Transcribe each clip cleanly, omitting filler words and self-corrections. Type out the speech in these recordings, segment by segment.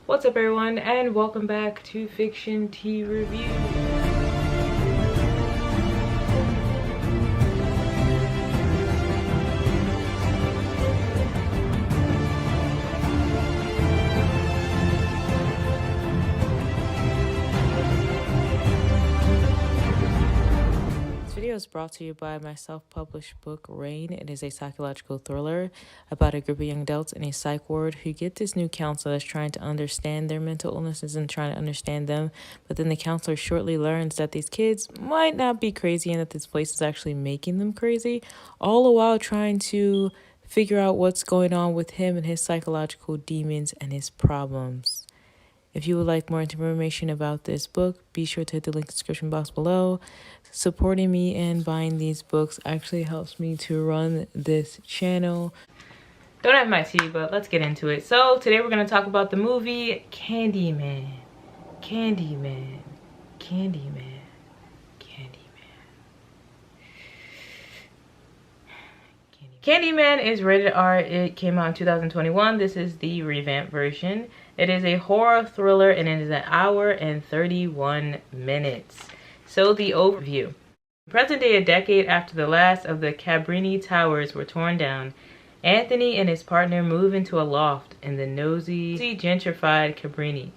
What's up everyone, and welcome back to Fiction Tea Review. Is brought to you by my self-published book Rain. It is a psychological thriller about a group of young adults in a psych ward who get this new counselor that's trying to understand their mental illnesses and trying to understand them, but then the counselor shortly learns that these kids might not be crazy and that this place is actually making them crazy, all the while trying to figure out what's going on with him and his psychological demons and his problems. If you would like more information about this book, be sure to hit the link in the description box below. Supporting me and buying these books actually helps me to run this channel. Don't have my tea, but let's get into it. So today we're going to talk about the movie Candyman. Candyman. Candyman. Candyman. Candyman is rated R. It came out in 2021. This is the revamped version. It is a horror thriller and it is an hour and 31 minutes. So the overview. Present day, a decade after the last of the Cabrini towers were torn down, Anthony and his partner move into a loft in the nosy, gentrified Cabrini.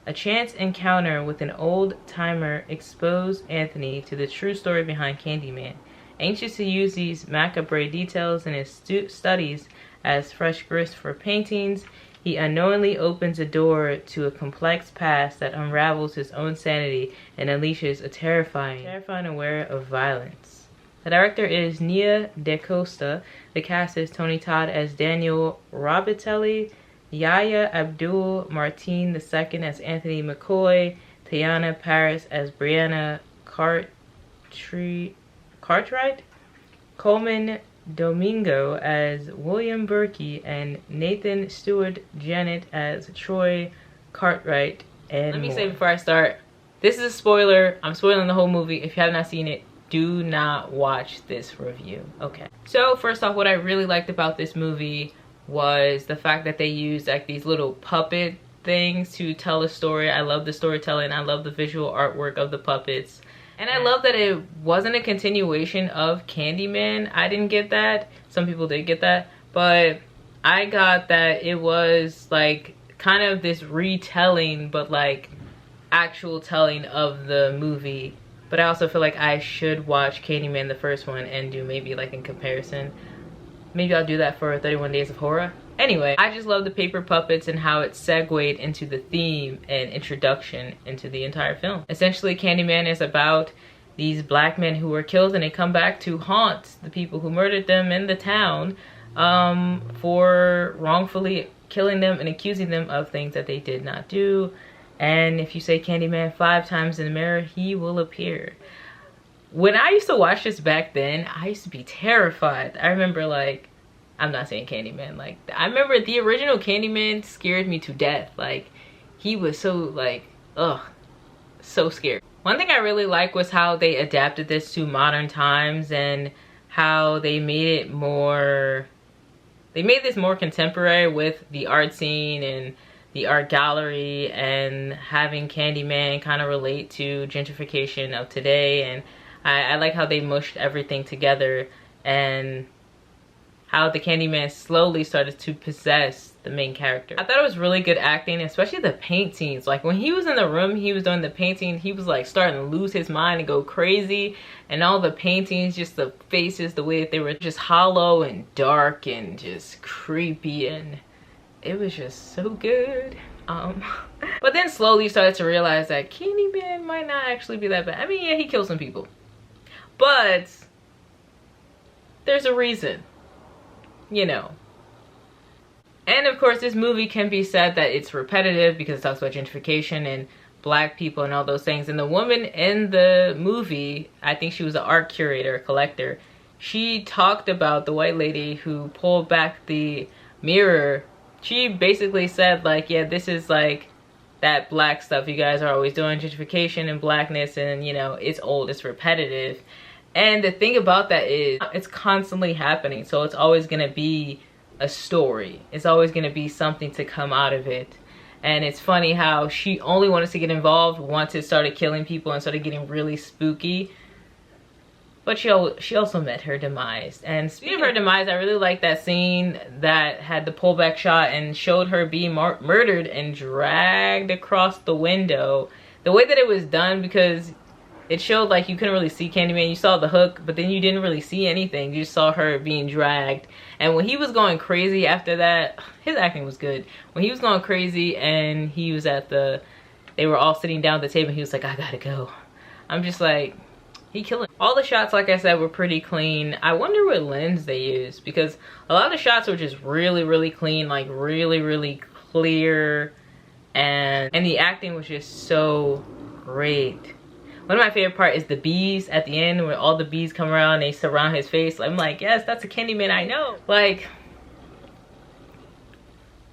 A chance encounter with an old-timer exposed Anthony to the true story behind Candyman. Anxious to use these macabre details in his studies as fresh grist for paintings, he unknowingly opens a door to a complex past that unravels his own sanity and unleashes a terrifying aware of violence. The director is Nia DaCosta. The cast is Tony Todd as Daniel Robitelli, Yahya Abdul-Mateen II as Anthony McCoy, Teyonah Parris as Brianna Cartwright, Colman Domingo as William Berkey, and Nathan Stewart-Jarrett as Troy Cartwright, and let me say before I start, this is a spoiler. I'm spoiling the whole movie. If you have not seen it, do not watch this review. Okay, so first off, what I really liked about this movie was the fact that they used like these little puppet things to tell a story. I love the storytelling. I love the visual artwork of the puppets. And I love that it wasn't a continuation of Candyman. I didn't get that. Some people did get that. But I got that it was like kind of this retelling, but like actual telling of the movie. But I also feel like I should watch Candyman, the first one, and do maybe like in comparison. Maybe I'll do that for 31 Days of Horror. Anyway, I just love the paper puppets and how it segued into the theme and introduction into the entire film. Essentially, Candyman is about these black men who were killed and they come back to haunt the people who murdered them in the town for wrongfully killing them and accusing them of things that they did not do. And if you say Candyman 5 times in the mirror, he will appear. When I used to watch this back then, I used to be terrified. I remember like, I'm not saying Candyman, like I remember the original Candyman scared me to death. Like he was so like, ugh, so scary. One thing I really like was how they adapted this to modern times and how they made it more, they made this more contemporary with the art scene and the art gallery, and having Candyman kind of relate to gentrification of today. And I like how they mushed everything together and how the Candyman slowly started to possess the main character. I thought it was really good acting, especially the paintings. Like when he was in the room, he was doing the painting, he was like starting to lose his mind and go crazy. And all the paintings, just the faces, the way that they were just hollow and dark and just creepy, and it was just so good. But then slowly you started to realize that Candyman might not actually be that bad. I mean, yeah, he killed some people, but there's a reason, you know. And of course, this movie can be said that it's repetitive because it talks about gentrification and black people and all those things. And the woman in the movie, I think she was an art curator, collector, she talked about the white lady who pulled back the mirror. She basically said like, yeah, this is like that black stuff you guys are always doing, gentrification and blackness, and you know, it's old, it's repetitive. And the thing about that is it's constantly happening, so it's always gonna be a story. It's always gonna be something to come out of it. And it's funny how she only wanted to get involved once it started killing people and started getting really spooky. But she also met her demise. And speaking of her demise, I really like that scene that had the pullback shot and showed her being murdered and dragged across the window. The way that it was done, because it showed like you couldn't really see Candyman. You saw the hook, but then you didn't really see anything. You just saw her being dragged. And when he was going crazy after that, his acting was good. When he was going crazy and he was at they were all sitting down at the table and he was like, I gotta go. I'm just like, he killing. All the shots, like I said, were pretty clean. I wonder what lens they used, because a lot of the shots were just really, really clean, like really, really clear. And the acting was just so great. One of my favorite part is the bees at the end, where all the bees come around and they surround his face. I'm like, yes, that's a Candyman I know. Like,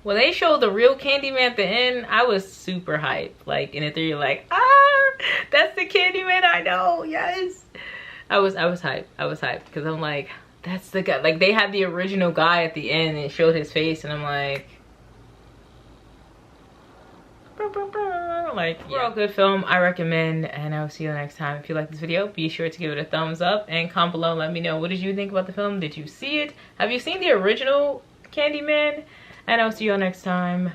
when they showed the real Candyman at the end, I was super hyped. Like, in the theory, like, ah, that's the Candyman I know, yes. I was hyped. I was hyped because I'm like, that's the guy. Like, they had the original guy at the end and it showed his face, and I'm like, like, overall good film. I recommend, and I will see you next time. If you like this video, be sure to give it a thumbs up and comment below and let me know, what did you think about the film? Did you see it? Have you seen the original Candyman? And I'll see you all next time.